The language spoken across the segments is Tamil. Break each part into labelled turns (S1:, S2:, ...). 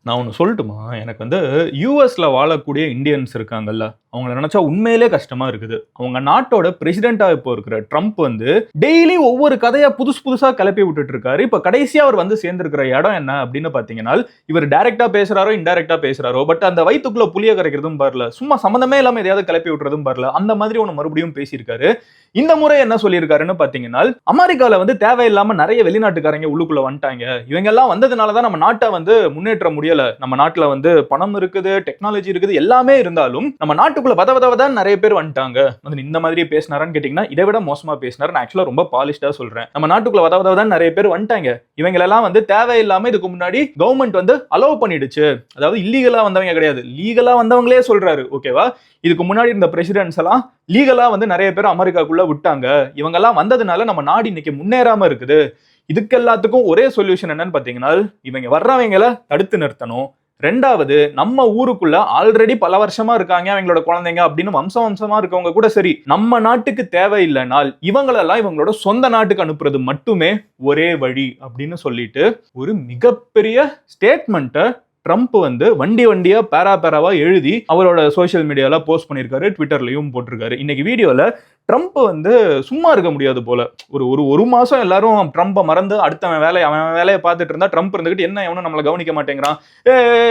S1: நான் ஒண்ணு சொல்லட்டுமா? எனக்கு யுஎஸ்ல வாழக்கூடிய இந்தியன்ஸ் இருக்காங்கல்ல, அவங்கள நெனச்சா உண்மையிலே கஷ்டமா இருக்குது. அவங்க நாட்டோட பிரசிடென்ட்டா இப்போ இருக்கிற ட்ரம்ப் டெய்லி ஒவ்வொரு கதையா புதுசு புதுசா கிளப்பி விட்டுட்டு இருக்காரு. இப்ப கடைசியா அவர் சேர்ந்திருக்கிற இடம் என்ன அப்படின்னு பார்த்தீங்கன்னா, இவர் டைரக்ட்டா பேசுறாரோ, இன்டைரக்ட்டா பேசுறாரோ, பட் அந்த வயித்துக்குள்ள புளிய கரைக்கிறதும் பாருல, சும்மா சம்மந்தமே இல்லாம எதையாவது கிளப்பி விட்டுறதும் பாருல, அந்த மாதிரி ஒண்ணு மறுபடியும் பேசியிருக்காரு. இந்த முறை என்ன சொல்லியிருக்காருன்னு பார்த்தீங்கன்னா, அமெரிக்கால தேவையில்லாம நெறைய வெளிநாட்டுக்காரங்க உள்ளுக்குள்ள வந்துட்டாங்க. இவங்க எல்லாம் வந்ததுனால தான் நம்ம நாட்ட முன்னேற்ற முடியல. நம்ம நாட்டுல பணம் இருக்குது, டெக்னாலஜி இருக்குது, எல்லாமே இருந்தாலும் நம்ம நாட்டுக்குள்ள வதவதவதான் நிறைய பேர் வந்துட்டாங்க. இந்த மாதிரி பேசினாரான்னு கேட்டீங்கன்னா, இதை விட மோசமா பேசினார். நான் ஆக்சுவலா ரொம்ப பாலிஷ்டா சொல்றேன். நம்ம நாட்டுக்குள்ள வதவதவதான் நிறைய பேர் வந்துட்டாங்க. இவங்க எல்லாம் தேவையில்லாம இதுக்கு முன்னாடி கவர்மெண்ட் அலோவ் பண்ணிடுச்சு. அதாவது இல்லீகலா வந்தவங்க கிடையாது, லீகலா வந்தவங்களே சொல்றாரு. ஓகேவா? இதுக்கு முன்னாடி இருந்த பிரசிடென்ட்ஸ் எல்லாம் லீகலா நிறைய பேர் அமெரிக்காக்குள்ள விட்டாங்க. இவங்க எல்லாம் வந்ததுனால நம்ம நாடு இன்னைக்கு முன்னேறாம இருக்குது. இதுக்கு எல்லாத்துக்கும் ஒரே சொல்யூஷன் என்னன்னு பாத்தீங்கன்னா, இவங்க வர்றவங்களை தடுத்து நிறுத்தணும். ரெண்டாவது, நம்ம ஊருக்குள்ள ஆல்ரெடி பல வருஷமா இருக்காங்க அவங்களோட குழந்தைங்க அப்படின்னு வம்சமா இருக்கவங்க கூட சரி, நம்ம நாட்டுக்கு தேவையில்லைனால் இவங்களெல்லாம் இவங்களோட சொந்த நாட்டுக்கு அனுப்புறது மட்டுமே ஒரே வழி அப்படின்னு சொல்லிட்டு ஒரு மிகப்பெரிய ஸ்டேட்மெண்ட்டை ட்ரம்ப் வண்டியா பேராவா எழுதி அவரோட சோசியல் மீடியால போஸ்ட் பண்ணிருக்காரு, ட்விட்டர்லயும் போட்டிருக்காரு. இன்னைக்கு வீடியோல ட்ரம்ப் சும்மா இருக்க முடியாது போல. ஒரு மாசம் எல்லாரும் ட்ரம்ப்பை மறந்து அவன் வேலையை பார்த்துட்டு இருந்தா, ட்ரம்ப் இருந்துகிட்டு என்ன எவனும் நம்மளை கவனிக்க மாட்டேங்கிறான்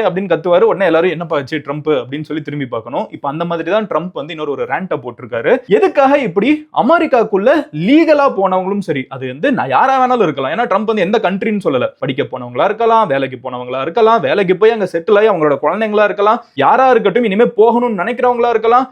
S1: அப்படின்னு கத்துவாரு. உடனே எல்லாரும் என்னப்பா ஆச்சு ட்ரம்ப் அப்படின்னு சொல்லி திரும்பி பார்க்கணும். இப்ப அந்த மாதிரி தான் ட்ரம்ப் இன்னொரு ரேண்ட்டை போட்டிருக்காரு. எதுக்காக இப்படி அமெரிக்காக்குள்ள லீகலா போனவங்களும் சரி, அது யாரா வேணாலும் இருக்கலாம். ஏன்னா ட்ரம்ப் எந்த கண்ட்ரின்னு சொல்லல. படிக்க போனவங்களா இருக்கலாம், வேலைக்கு போனவங்களா இருக்கலாம், வேலைக்கு போய் அங்க செட்டில் ஆகி அவங்களோட குழந்தைங்களா இருக்கலாம், யாரா இருக்கட்டும், இனிமே போகணும்னு நினைக்கிறவங்களா இருக்கலாம்.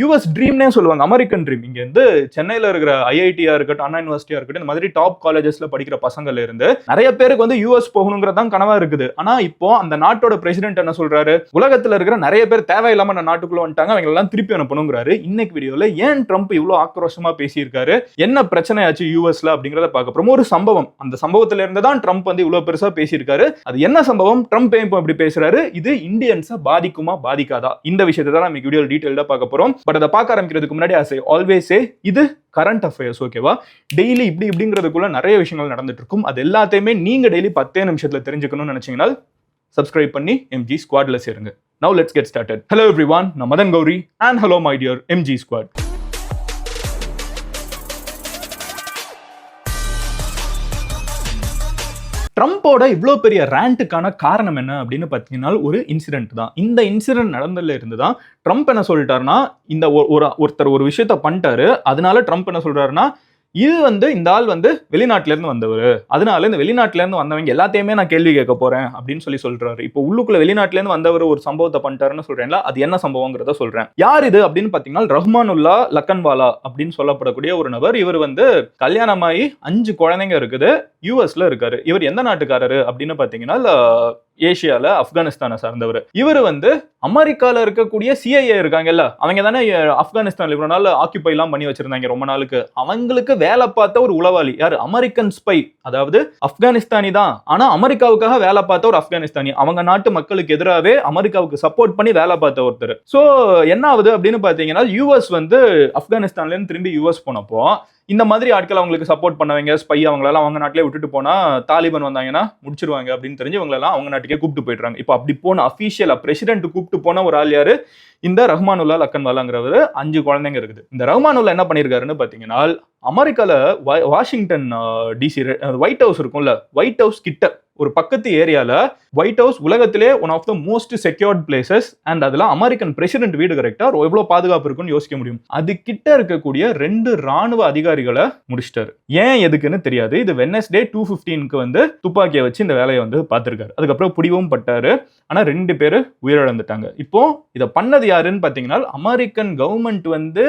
S1: யூஎஸ் ட்ரீம்னே சொல்லுவாங்க, அமெரிக்கன் ட்ரீம். இங்க சென்னையில இருக்கிற ஐஐடியா இருக்கட்டும், அண்ணா யூனிவர்சிட்டியா இருக்கட்டும், இந்த மாதிரி டாப் காலேஜஸ்ல படிக்கிற பசங்கள்ல இருந்து நிறைய பேருக்கு யூஎஸ் போகணுங்கிறதான் கனவா இருக்குது. ஆனா இப்போ அந்த நாட்டோட பிரசிடென்ட் என்ன சொல்றாரு? உலகத்துல இருக்கிற நிறைய பேர் தேவையில்லாம அந்த நாட்டுக்குள்ள வந்துட்டாங்க, அவங்க எல்லாம் திருப்பி அனுப்பணுங்கிறாரு. இன்னைக்கு வீடியோல ஏன் ட்ரம்ப் இவ்வளவு ஆக்ரோஷமா பேசியிருக்காரு, என்ன பிரச்சனை ஆச்சு யூஎஸ்ல அப்படிங்கறத பார்க்க போறோம். ஒரு சம்பவம், அந்த சம்பவத்துல இருந்து தான் ட்ரம்ப் இவ்வளவு பெருசா பேசியிருக்காரு. அது என்ன சம்பவம், ட்ரம்ப் ஏன் இப்படி பேசுறாரு, இது இந்தியன்ஸை பாதிக்குமா பாதிக்காதா, இந்த விஷயத்தை தான் நம்ம வீடியோல டீடைலா பார்க்க போறோம். பட் அதை பார்க்க ஆரம்பிக்கிறதுக்கு முன்னாடி ஆல்வேஸ் இது கரண்ட் அஃபேர்ஸ். ஓகேவா? டெய்லி இப்படிங்கிறதுக்குள்ள நிறைய விஷயங்கள் நடந்துட்டு இருக்கும். அது எல்லாத்தையுமே நீங்க டெய்லி 10 நிமிஷத்துல தெரிஞ்சுக்கணும்னு நினைச்சீங்கன்னா சப்ஸ்கிரைப் பண்ணி MG ஸ்குவாட்ல சேருங்க. Now let's get started. Hello everyone, நான் Madan Gowri and hello my dear MG squad. ட்ரம்போட இவ்வளோ பெரிய ரேண்ட்டுக்கான காரணம் என்ன அப்படின்னு பார்த்தீங்கன்னா, ஒரு இன்சிடென்ட் தான். இந்த இன்சிடென்ட் நடந்ததுல இருந்து தான் ட்ரம்ப் என்ன சொல்லிட்டாருன்னா, இந்த ஒருத்தர் ஒரு விஷயத்த பண்ணிட்டாரு, அதனால ட்ரம்ப் என்ன சொல்றாருன்னா, இது இந்த ஆள் வெளிநாட்டுல இருந்து வந்தவர், அதனால இந்த வெளிநாட்டுல இருந்து வந்தவங்க எல்லாத்தையுமே நான் கேள்வி கேட்க போறேன் அப்படின்னு சொல்றாரு. இப்போ உள்ளுக்குள்ள வெளிநாட்டுல இருந்து வந்தவர் ஒரு சம்பவத்தை பண்ணிட்டாருன்னு சொல்றேன்ல, அது என்ன சம்பவங்கிறத சொல்றேன். யார் இது அப்படின்னு பாத்தீங்கன்னா, ரஹ்மானுல்லா லக்கன்வாலா அப்படின்னு சொல்லப்படக்கூடிய ஒரு நபர். இவர் கல்யாணமாயி 5 குழந்தைங்க இருக்குது, யூஎஸ்ல இருக்காரு. இவர் எந்த நாட்டுக்காரரு அப்படின்னு பாத்தீங்கன்னா, ஏசியால ஆப்கானிஸ்தானை சார்ந்தவர். இவர் அமெரிக்கால இருக்கக்கூடிய CIA இருக்காங்கல்ல, அவங்க தானே ஆப்கானிஸ்தான்ல இவ்வளவு நாள் ஆக்கியூபை எல்லாம் பண்ணி வச்சிருந்தாங்க ரொம்ப நாளுக்கு. அவங்களுக்கு வேலை பார்த்த ஒரு உளவாளி யாரு, அமெரிக்கன் ஸ்பை, அதாவது ஆப்கானிஸ்தானி தான், ஆனா அமெரிக்காவுக்காக வேலை பார்த்த ஒரு ஆப்கானிஸ்தானி, அவங்க நாட்டு மக்களுக்கு எதிராகவே அமெரிக்காவுக்கு சப்போர்ட் பண்ணி வேலை பார்த்த ஒருத்தர். சோ என்ன ஆகுது அப்படின்னு பாத்தீங்கன்னா, யூஎஸ் ஆப்கானிஸ்தான்ல இருந்து திரும்பி யூஎஸ் போனப்போ இந்த மாதிரி ஆட்கள் அவங்களுக்கு சப்போர்ட் பண்ணவங்க, ஸ்பை, அவங்களெல்லாம் அவங்க நாட்டிலே விட்டுட்டு போனா தாலிபான் வந்தாங்கன்னா முடிச்சிருவாங்க அப்படின்னு தெரிஞ்சு இவங்களெல்லாம் அவங்க நாட்டுக்கே கூப்பிட்டு போயிடுறாங்க. இப்போ அப்படி போன அபிஷியலா பிரசிடென்ட் கூப்பிட்டு போன ஒரு ஆள் யாரு, இந்த ரஹ்மானுல்லா லக்கன்வாலாங்கிறவர். 5 குழந்தைங்க இருக்குது. இந்த ரஹ்மானுல்லா என்ன பண்ணிருக்காருன்னு பாத்தீங்கன்னா, அமெரிக்கால வாஷிங்டன் DC ஒயிட் ஹவுஸ் இருக்கும்ல, ஒயிட் ஹவுஸ் கிட்ட ஒரு பக்கத்து ஏரியால ஒயிட் ஹவுஸ் உலகத்திலே one of the most secured places, and அதுல அமெரிக்கன் பிரசிடென்ட் வீடு கரெக்டா எவ்வளவு பாதுகாப்பு இருக்குன்னு யோசிக்க முடியும். அது கிட்ட இருக்கக்கூடிய 2 ராணுவ அதிகாரிகளை முடிச்சிட்டாரு. ஏன் எதுக்குன்னு தெரியாது. இது வெட்னஸ்டே 2:15க்கு துப்பாக்கியை வச்சு இந்த வேலையை பார்த்திருக்காரு. அதுக்கப்புறம் பிடிவும் பட்டாரு. ஆனா 2 பேரு உயிரிழந்துட்டாங்க. இப்போ இதை பண்ணது யாருன்னு பாத்தீங்கன்னா, அமெரிக்கன் கவர்மெண்ட்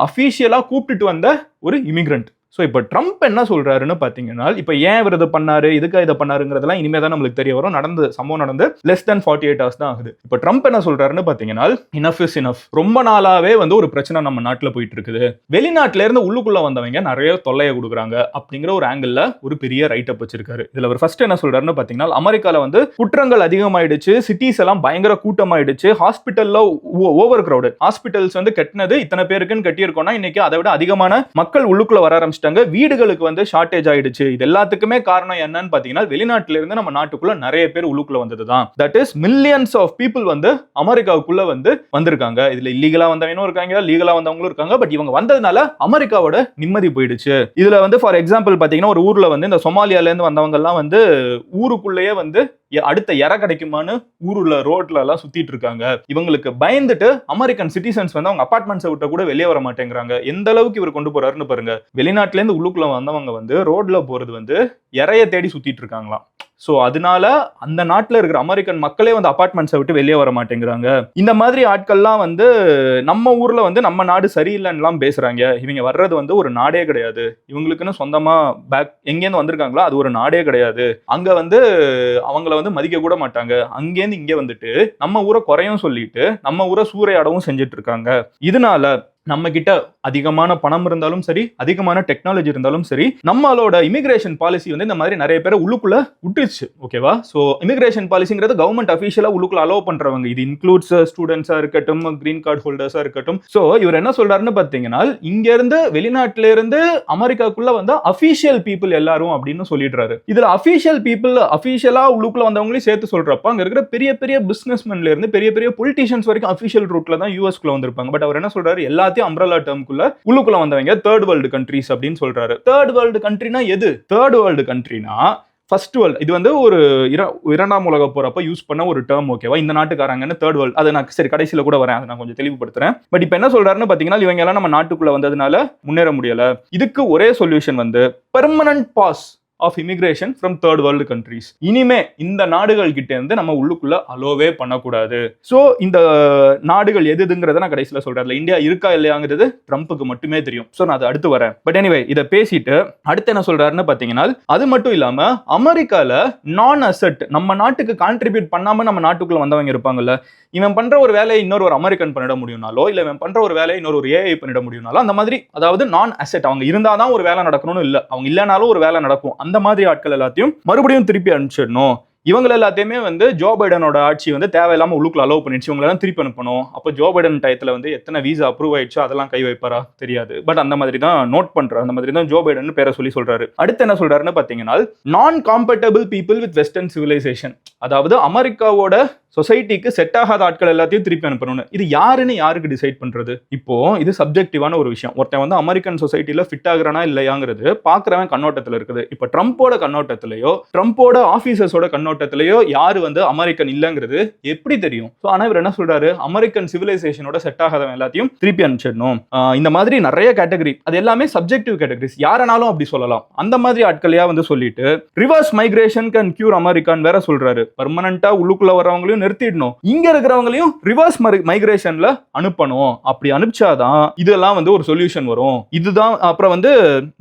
S1: அபிஷியலா கூப்பிட்டுட்டு வந்த ஒரு இமிகிரண்ட். ஸோ இப்போ ட்ரம்ப் என்ன சொல்றாருன்னு பார்த்தீங்கன்னா, இப்போ ஏன் இவர் இதை பண்ணாரு, இதுக்காக இதை பண்ணாருங்கிறதெல்லாம் இனிமே தான் நம்மளுக்கு தெரிய வரும். சம்பவம் நடந்து less than 48 hours தான் ஆகுது. இப்போ ட்ரம்ப் என்ன சொல்றாருன்னு பார்த்தீங்கன்னா, இனஃப் இஸ் இனஃப். ரொம்ப நாளாவே ஒரு பிரச்சனை நம்ம நாட்டில் போயிட்டு இருக்குது. வெளிநாட்டில இருந்து உள்ளுக்குள்ள வந்தவங்க நிறைய தொல்லையை கொடுக்குறாங்க அப்படிங்கிற ஒரு ஆங்கிள் ஒரு பெரிய ரைட் அப் வச்சிருக்காரு. இதுல அவர் ஃபர்ஸ்ட் என்ன சொல்றாருன்னு பார்த்தீங்கன்னா, அமெரிக்கால குற்றங்கள் அதிகமாயிடுச்சு, சிட்டிஸ் எல்லாம் பயங்கர கூட்டமாயிடுச்சு, ஹாஸ்பிட்டல்ல ஓவர் கிரௌடட், ஹாஸ்பிட்டல்ஸ் கட்டினது இத்தனை பேருக்குன்னு கட்டியிருக்கோம்னா இன்னைக்கு அதை விட அதிகமான மக்கள் உள்ளுக்குள்ள வர ஆரம்பிச்சிட்டாங்க. ஆரம்பிச்சிட்டாங்க. வீடுகளுக்கு வந்து ஷார்டேஜ் ஆயிடுச்சு. இது எல்லாத்துக்குமே காரணம் என்னன்னு பாத்தீங்கன்னா, வெளிநாட்டுல இருந்து நம்ம நாட்டுக்குள்ள நிறைய பேர் உள்ளுக்குள்ள வந்ததுதான். That is millions of people வந்து அமெரிக்காவுக்குள்ள வந்து வந்திருக்காங்க. இதுல இல்லீகலா வந்தவங்களும் இருக்காங்க, லீகலா வந்தவங்களும் இருக்காங்க. பட் இவங்க வந்ததுனால அமெரிக்காவோட நிம்மதி போயிடுச்சு. இதுல வந்து ஃபார் எக்ஸாம்பிள் பாத்தீங்கன்னா, ஒரு ஊர்ல வந்து இந்த சொமாலியால இருந்து வந்தவங்க எல்லாம் வந்து ஊருக்குள்ளேயே வந்து அடுத்த இற கிடைக்குமான்னு ஊருல ரோட்ல எல்லாம் சுத்திட்டு இருக்காங்க. இவங்களுக்கு பயந்துட்டு அமெரிக்கன் சிட்டிசன்ஸ் வந்து அவங்க அபார்ட்மெண்ட்ஸை விட்டு கூட வெளியே வர மாட்டேங்கிறாங்க. எந்த அளவுக்கு இவர் கொண்டு போறாருன்னு பாருங்க. வெளிநாட்டுல இருந்து உள்ளுக்குள்ள வந்தவங்க வந்து ரோட்ல போறது வந்து இறைய தேடி சுத்திட்டு இருக்காங்களாம். சோ அதனால அந்த நாட்டுல இருக்கிற அமெரிக்கன் மக்களே வந்து அபார்ட்மெண்ட்ஸை விட்டு வெளியே வர மாட்டேங்கிறாங்க. இந்த மாதிரி ஆட்கள்லாம் வந்து நம்ம ஊர்ல வந்து நம்ம நாடு சரியில்லைன்னு பேசுறாங்க. இவங்க வர்றது வந்து ஒரு நாடே கிடையாது. இவங்களுக்குன்னு சொந்தமா பேக் எங்கேருந்து வந்திருக்காங்களோ அது ஒரு நாடே கிடையாது. அங்க வந்து அவங்கள வந்து மதிக்க கூட மாட்டாங்க. அங்கேருந்து இங்கே வந்துட்டு நம்ம ஊரை குறையும் சொல்லிட்டு நம்ம ஊரை சூறையாடவும் செஞ்சுட்டு இருக்காங்க. இதனால நம்ம கிட்ட அதிகமான பணம் இருந்தாலும் சரி, அதிகமான டெக்னாலஜி இருந்தாலும் சரி, நம்மளோட இமிகிரேஷன் பாலிசி வந்து இந்த மாதிரி நிறைய பேரை உள்ளுக்குள்ள விட்டுருச்சு. ஓகேவா? சோ இமிகிரேஷன் பாலிசிங்கிறது கவர்மெண்ட் அஃபீஷியலா உள்ளுக்குள்ள அலோவ் பண்றவங்க. இது இன்க்ளூட்ஸ் ஸ்டூடெண்ட்ஸா இருக்கட்டும், கிரீன் கார்டு ஹோல்டர்ஸா இருக்கட்டும். சோ இவர் என்ன சொல்றாருன்னு பாத்தீங்கன்னா, இங்க இருந்து வெளிநாட்டுல இருந்து அமெரிக்காக்குள்ள வந்த அஃபீஷியல் பீப்புள் எல்லாரும் அப்படின்னு சொல்லிடுறாரு. இதுல அஃபீஷியல் பீப்புள் அஃபீஷியலா உள்ளுக்குள்ள வந்தவங்களையும் சேர்த்து சொல்றப்ப அங்க இருக்கிற பெரிய பெரிய பிசினஸ்மேன்ல இருந்து பெரிய பெரிய பொலிட்டீஷியன்ஸ் வரைக்கும் அஃபீஷியல் ரூட்ல தான் யூஎஸ்குள்ள வந்திருப்பாங்க. பட் அவர் என்ன சொல்றாரு, எல்லாத்தையும் அம்ப்ரெல்லா டேர்ம்குள்ள உள்ளுக்குள்ள வந்தவங்க தேர்ட் வேர்ல்டு கண்ட்ரீஸ் அப்படின்னு சொல்றாரு. தேர்ட் வேர்ல்டு கண்ட்ரினா எது? தேர்ட் வேர்ல்டு கண்ட்ரினா ஃபர்ஸ்ட் வேர்ல்டு. இது வந்து ஒரு இரண்டாம் உலக போறப்ப யூஸ் பண்ண ஒரு டேர்ம். ஓகேவா? இந்த நாட்டுக்காரங்கன்னு தேர்ட் வேர்ல்டு. அதை நான் சரி கடைசியில கூட வரேன், அதை நான் கொஞ்சம் தெளிவுபடுத்துறேன். பட் இப்போ என்ன சொல்றாருன்னு பாத்தீங்கன்னா, இவங்க எல்லாம் நம்ம நாட்டுக்குள்ள வந்ததுனால முன்னேற முடியல. இதுக்கு ஒரே சொல்யூஷன் வந்து permanent pass of immigration from third world countries. இனிமே இந்த நாடுகள் கிட்ட இருந்து நம்ம உள்ளுக்குள்ள அலோவே பண்ணக்கூடாது. சோ இந்த நாடுகள் எதுங்கிறத நான் கடைசியில சொல்றேன். இந்தியா இருக்கா இல்லையாங்கிறது ட்ரம்ப்புக்கு மட்டுமே தெரியும். சோ நான் அதை அடுத்து வரேன். பட் எனிவே இதை பேசிட்டு அடுத்து என்ன சொல்றாருன்னு பாத்தீங்கன்னா, அது மட்டும் இல்லாம அமெரிக்கால நான் அசெட் நம்ம நாட்டுக்கு கான்ட்ரிபியூட் பண்ணாம நம்ம நாட்டுக்குள்ள வந்தவங்க இருப்பாங்கல்ல, இவன் பண்ற ஒரு வேலையை இன்னொரு ஒரு அமெரிக்கன் பண்ணிட முடியும்னாலோ, இல்ல இவன் பண்ற ஒரு வேலையை இன்னொரு ஒரு ஏஐ பண்ணிட முடியும்னாலோ, அந்த மாதிரி அதாவது நான் அசெட் அவங்க இருந்தாதான் ஒரு வேலை நடக்கணும்னு இல்ல, அவங்க இல்லைனாலும் ஒரு வேலை நடக்கும். அந்த மாதிரி ஆட்கள் எல்லாத்தையும் மறுபடியும் திருப்பி அனுப்பிச்சிடணும். இவங்க எல்லாத்தையுமே வந்து ஜோ பைடனோட ஆட்சி வந்து தேவையில்லாம உள்ளுக்குள்ள அலோவ் பண்ணிடுச்சு. இவங்களெல்லாம் திருப்பி அனுப்பணும். அப்போ ஜோ பைடன் டயத்துல வந்து எத்தனை வீசா அப்ரூவ் ஆயிடுச்சோ அதெல்லாம் கை வைப்பாரா தெரியாது. பட் அந்த மாதிரி தான் நோட் பண்றாரு. அந்த மாதிரி தான் ஜோ பைடன் பேரை சொல்லி சொல்றாரு. அடுத்து என்ன சொல்றாருன்னு பாத்தீங்கன்னா, நான் compatible people with western civilization, அதாவது அமெரிக்காவோட சொசைட்டிக்கு செட் ஆகாத ஆட்கள் எல்லாத்தையும் திருப்பி அனுப்பணும்னு. இது யாருன்னு யாருக்கு டிசைட் பண்றது? இப்போ இது சப்ஜெக்டிவான ஒரு விஷயம். ஒருத்தன் வந்து அமெரிக்கன் சொசைட்டில ஃபிட் ஆகுறானா இல்லையாங்கிறது பாக்குறவன் கண்ணோட்டத்துல இருக்குது. இப்ப ட்ரம்போட கண்ணோட்டத்திலேயோ ட்ரம்போட ஆபீசர்ஸோட கண்ணோட்டத்திலேயோ யாரு வந்து அமெரிக்கன் இல்லங்கிறது எப்படி தெரியும்? ஆனா இவர் என்ன சொல்றாரு, அமெரிக்கன் சிவிலைசேஷனோட செட் ஆகாதவன் எல்லாத்தையும் திருப்பி அனுப்பிச்சிடணும். இந்த மாதிரி நிறைய கேட்டகரி, அது எல்லாமே சப்ஜெக்டிவ் கேட்டகரிஸ், யாரனாலும் அப்படி சொல்லலாம். அந்த மாதிரி ஆட்களையா வந்து சொல்லிட்டு reverse migration can cure American வேற சொல்றாரு. பெர்மனண்டா உள்ளுக்குள்ள வரவங்களையும் நிறுத்திடணும், இங்க இருக்கிறவங்களையும் ரிவர்ஸ் மைக்ரேஷன்ல அனுப்பணும். அப்படி அனுப்பிச்சாதான் இதெல்லாம் வந்து ஒரு சொல்யூஷன் வரும். இதுதான் அப்புறம் வந்து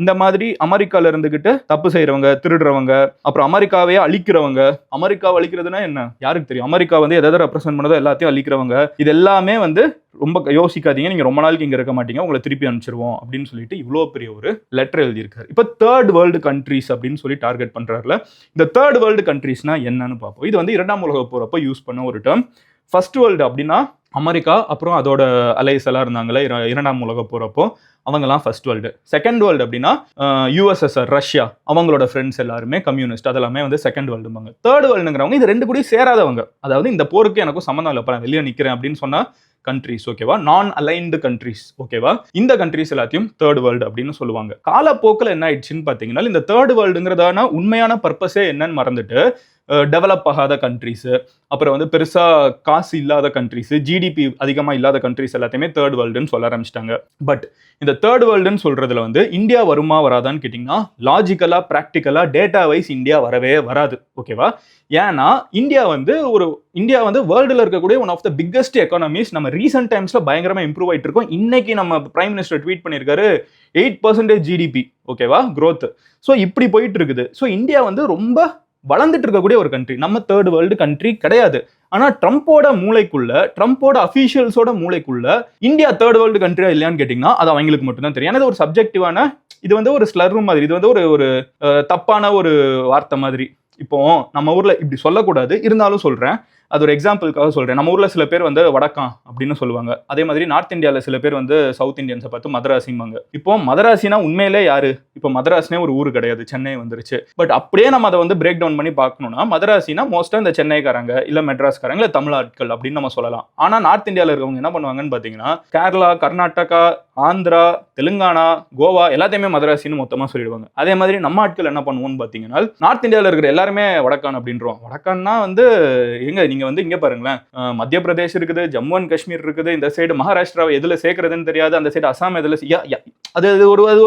S1: இந்த மாதிரி அமெரிக்கால இருந்துகிட்டு தப்பு செய்யறவங்க, திருடுறவங்க, அப்புறம் அமெரிக்காவே அழிக்கிறவங்க. அமெரிக்காவை அழிக்கிறதுனா என்ன யாருக்கு தெரியும்? அமெரிக்கா வந்து எதை ரெப்ரசென்ட் பண்ணதோ எல்லாத்தையும் அழிக்கிறவங்க. இது எல்லாமே வந்து ரொம்ப யோசிக்காதீங்க, நீங்க ரொம்ப நாளைக்கு இங்க இருக்க மாட்டீங்க, உங்களை திருப்பி அனுப்பிச்சிருவோம் அப்படின்னு சொல்லிட்டு இவ்வளவு பெரிய ஒரு லெட்டர் எழுதியிருக்காரு. இப்ப தேர்ட் வேர்ல்டு கண்ட்ரீஸ் அப்படின்னு சொல்லி டார்கெட் பண்றாருல. இந்த தேர்ட் வேர்ல்டு கண்ட்ரீஸ்னா என்னன்னு பார்ப்போம். இது வந்து இரண்டாம் உலக போறப்ப யூஸ் பண்ண ஒரு டேர்ம். ஃபர்ஸ்ட் வேர்ல்டு அப்படின்னா அமெரிக்கா, அப்புறம் அதோட அலைஸ் எல்லாம் இருந்தாங்களே இரண்டாம் உலக போறப்போ அவங்கலாம் ஃபர்ஸ்ட் வேர்ல்டு. செகண்ட் வேர்ல்டு அப்படின்னா யூஎஸ்எஸ்ஆர், ரஷ்யா, அவங்களோட ஃப்ரெண்ட்ஸ் எல்லாருமே கம்யூனிஸ்ட், அதெல்லாமே வந்து செகண்ட் வேர்ல்டுபாங்க. தேர்ட் வேர்ல்டுங்கிறவங்க இது ரெண்டு கூடயும் சேராதவங்க, அதாவது இந்த போருக்கு எனக்கும் சம்மந்தம் இல்லை, நான் வெளியே நிற்கிறேன் அப்படின்னு சொன்னா கண்ட்ரீஸ். ஓகேவா? நான் அலைன்டு கண்ட்ரீஸ். ஓகேவா? இந்த கண்ட்ரீஸ் எல்லாத்தையும் தேர்ட் வேர்ல்டு அப்படின்னு சொல்லுவாங்க. காலப்போக்கில் என்ன ஆயிடுச்சுன்னு பார்த்தீங்கன்னா, இந்த தேர்ட் வேர்ல்டுங்கிறதான உண்மையான பர்பஸே என்னன்னு மறந்துட்டு டெவலப் ஆகாத கண்ட்ரீஸ், அப்புறம் வந்து பெருசா காசு இல்லாத கண்ட்ரீஸ், ஜிடிபி அதிகமா இல்லாத கண்ட்ரீஸ் எல்லாத்தையுமே தேர்ட் வேர்ல்டுன்னு சொல்ல ஆரம்பிச்சிட்டாங்க. பட் இந்த தேர்ட் வேர்ல்டுன்னு சொல்றதுல வந்து இந்தியா வருமா வராதான்னு கேட்டிங்கன்னா, லாஜிக்கலா பிராக்டிக்கலா டேட்டா வைஸ் இந்தியா வரவே வராது. ஓகேவா? ஏன்னா இந்தியா வந்து வேர்ல்டுல இருக்கக்கூடிய one of the biggest economies. நம்ம ரீசெண்ட் டைம்ஸ்ல பயங்கரமா இம்ப்ரூவ் ஆயிட்டு இருக்கோம். இன்னைக்கு நம்ம பிரைம் மினிஸ்டர் ட்வீட் பண்ணியிருக்காரு 8% ஜிடிபி. ஓகேவா? growth. ஸோ இப்படி போயிட்டு இருக்குது. ஸோ இந்தியா வந்து ரொம்ப வளர்ந்துட்டு இருக்கக்கூடிய ஒரு கண்ட்ரி. நம்ம தேர்ட் வேர்ல்டு கண்ட்ரி கிடையாது. ஆனா ட்ரம்போட மூளைக்குள்ள, ட்ரம்போட அபிஷியல்ஸோட மூளைக்குள்ள இந்தியா தேர்ட் வேர்ல்டு கண்ட்ரியா இல்லையான்னு கேட்டீங்கன்னா அது அவங்களுக்கு மட்டும் தான் தெரியும். ஏன்னா இது ஒரு சப்ஜெக்டிவான, இது வந்து ஒரு ஸ்லர் மாதிரி, இது வந்து ஒரு தப்பான ஒரு வார்த்தை மாதிரி. இப்போ நம்ம ஊர்ல இப்படி சொல்லக்கூடாது, இருந்தாலும் சொல்றேன். அது ஒரு எக்ஸாம்பிளுக்காக சொல்றேன். நம்ம ஊர்ல சில பேர் வந்து வடக்கான் அப்படின்னு சொல்லுவாங்க. அதே மாதிரி நார்த் இந்தியாவில் சில பேர் வந்து சவுத் இந்தியன்ஸை பார்த்து மதராசிம்பாங்க. இப்போ மதராசினா உண்மையிலே யாரு? இப்போ மதராஸ்னே ஒரு ஊர் கிடையாது, சென்னை வந்துருச்சு. பட் அப்படியே நம்ம அதை வந்து பிரேக் டவுன் பண்ணி பார்க்கணும்னா மதராசினா மோஸ்டா இந்த சென்னைக்காரங்க இல்ல மெட்ராஸ்காரங்க இல்ல தமிழ் ஆட்கள் அப்படின்னு நம்ம சொல்லலாம். ஆனா நார்த் இந்தியாவில் இருக்கவங்க என்ன பண்ணுவாங்கன்னு பாத்தீங்கன்னா கேரளா, கர்நாடகா, ஆந்திரா, தெலுங்கானா, கோவா எல்லாத்தையுமே மதராசின்னு மொத்தமா சொல்லிடுவாங்க. அதே மாதிரி நம்ம ஆட்கள் என்ன பண்ணுவோம்னு பாத்தீங்கன்னா நார்த் இந்தியாவில் இருக்கிற எல்லாருமே வடக்கான் அப்படின்றோம். வடக்கான்னா வந்து எங்க நீங்க வந்து இங்க பாருங்களேன், மத்திய பிரதேஷ் இருக்குது, ஜம்மு அண்ட் காஷ்மீர் இருக்குது, இந்த சைடு மகாராஷ்டிராவை எதுல சேர்க்கறதுன்னு தெரியாது, அந்த சைடு அசாம் எதுல அது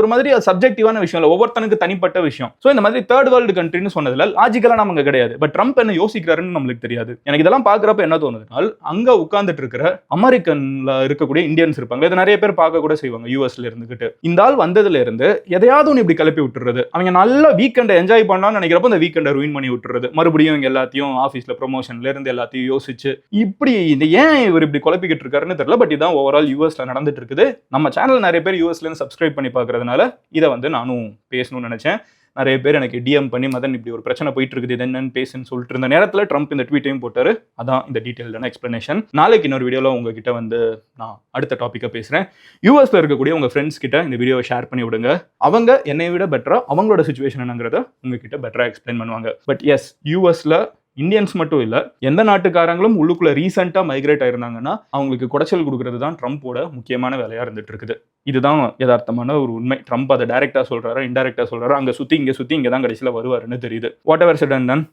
S1: ஒரு மாதிரி சப்ஜெக்டிவான விஷயம் இல்ல, ஒவ்வொருத்தனுக்கு தனிப்பட்ட விஷயம். சோ இந்த மாதிரி தேர்ட் வேர்ல்டு கண்ட்ரின்னு சொன்னதுல லாஜிக்கலா நமக்கு கிடையாது. பட் ட்ரம்ப் என்ன யோசிக்கிறாருன்னு நம்மளுக்கு தெரியாது. எனக்கு இதெல்லாம் பாக்குறப்ப என்ன தோணுதுனால் அங்க உட்கார்ந்துட்டு இருக்கிற அமெரிக்கன்ல இருக்கக்கூடிய இந்தியன்ஸ் இருப்பாங்க, இதை நிறைய பேர் பார்க்க கூட செய்வாங்க யூஎஸ்ல இருந்துகிட்டு. இந்த ஆள் வந்ததுல இருந்து எதையாவது ஒன்று இப்படி கிளப்பி விட்டுறது, அவங்க நல்ல வீக்கெண்டை என்ஜாய் பண்ணலாம்னு நினைக்கிறப்ப அந்த வீக்கெண்டை ரூயின் பண்ணி விட்டுறது, மறுபடியும் இவங்க எல்லாத்தையும் ஆஃபீஸ்ல ப்ரொமோஷன்ல இருந்து எல்லாத்தையும் யோசிச்சு இப்படி இந்த ஏன் இவர் இப்படி குழப்பிக்கிட்டு இருக்காருன்னு தெரியல. பட் இதான் ஓவரால் யூஎஸ்ல நடந்துட்டு இருக்குது. நம்ம சேனல் நிறைய பேர் யூஎஸ்ல இருந்து சப்ஸ்கிரைப் பண்ணி பார்க்கறதுனால இதை வந்து நானும் பேசணும்னு நினைச்சேன். நிறைய பேர் எனக்கு டிஎம் பண்ணி மதன் இப்படி ஒரு பிரச்சனை போயிட்டு இருக்குது, இது என்னன்னு பேசுன்னு சொல்லிட்டு இருந்த நேரத்தில் ட்ரம்ப் இந்த ட்வீட்டையும் போட்டாரு. அதான் இந்த டீட்டெயில்டான எக்ஸ்பிளனேஷன். நாளைக்கு இன்னொரு வீடியோவில் உங்ககிட்ட வந்து நான் அடுத்த டாப்பிக்கை பேசுகிறேன். யூஎஸ்ல இருக்கக்கூடிய உங்கள் ஃப்ரெண்ட்ஸ் கிட்ட இந்த வீடியோவை ஷேர் பண்ணி விடுங்க. அவங்க என்னை விட பெட்டரா அவங்களோட சுச்சுவேஷன் என்னங்கிறத உங்ககிட்ட பெட்டரா எக்ஸ்பிளைன் பண்ணுவாங்க. பட் எஸ், யூஎஸ்ல இந்தியன்ஸ் மட்டும் இல்ல, எந்த நாட்டுக்காரங்களும் உள்ளுக்குள்ள ரீசெண்டா மைக்ரேட் ஆயிருந்தாங்கன்னா அவங்களுக்கு குடைச்சல் கொடுக்கறது தான் ட்ரம்ப்போட முக்கியமான வேலையா இருந்துட்டு இருக்குது. இதுதான் யதார்த்தமான ஒரு உண்மை. ட்ரம்ப் அதை டைரக்டா சொல்றாரு, இன்டைரக்டா சொல்றாரு, அங்க சுத்தி இங்க தான் கடைசியில வருவாருன்னு தெரியுது. What ever said and ton,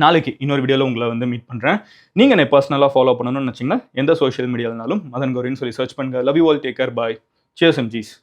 S1: நாளைக்கு இன்னொரு வீடியோவில் உங்களை வந்து மீட் பண்ணுறேன். நீங்கள் என்னை பர்சனலாக ஃபாலோ பண்ணணும்னு நினச்சிங்கன்னா எந்த சோஷியல் மீடியாவினாலும் மதன் கௌரின்னு சொல்லி சர்ச் பண்ணுங்க. Love you all, take care, bye, cheers எம்ஜிஸ்.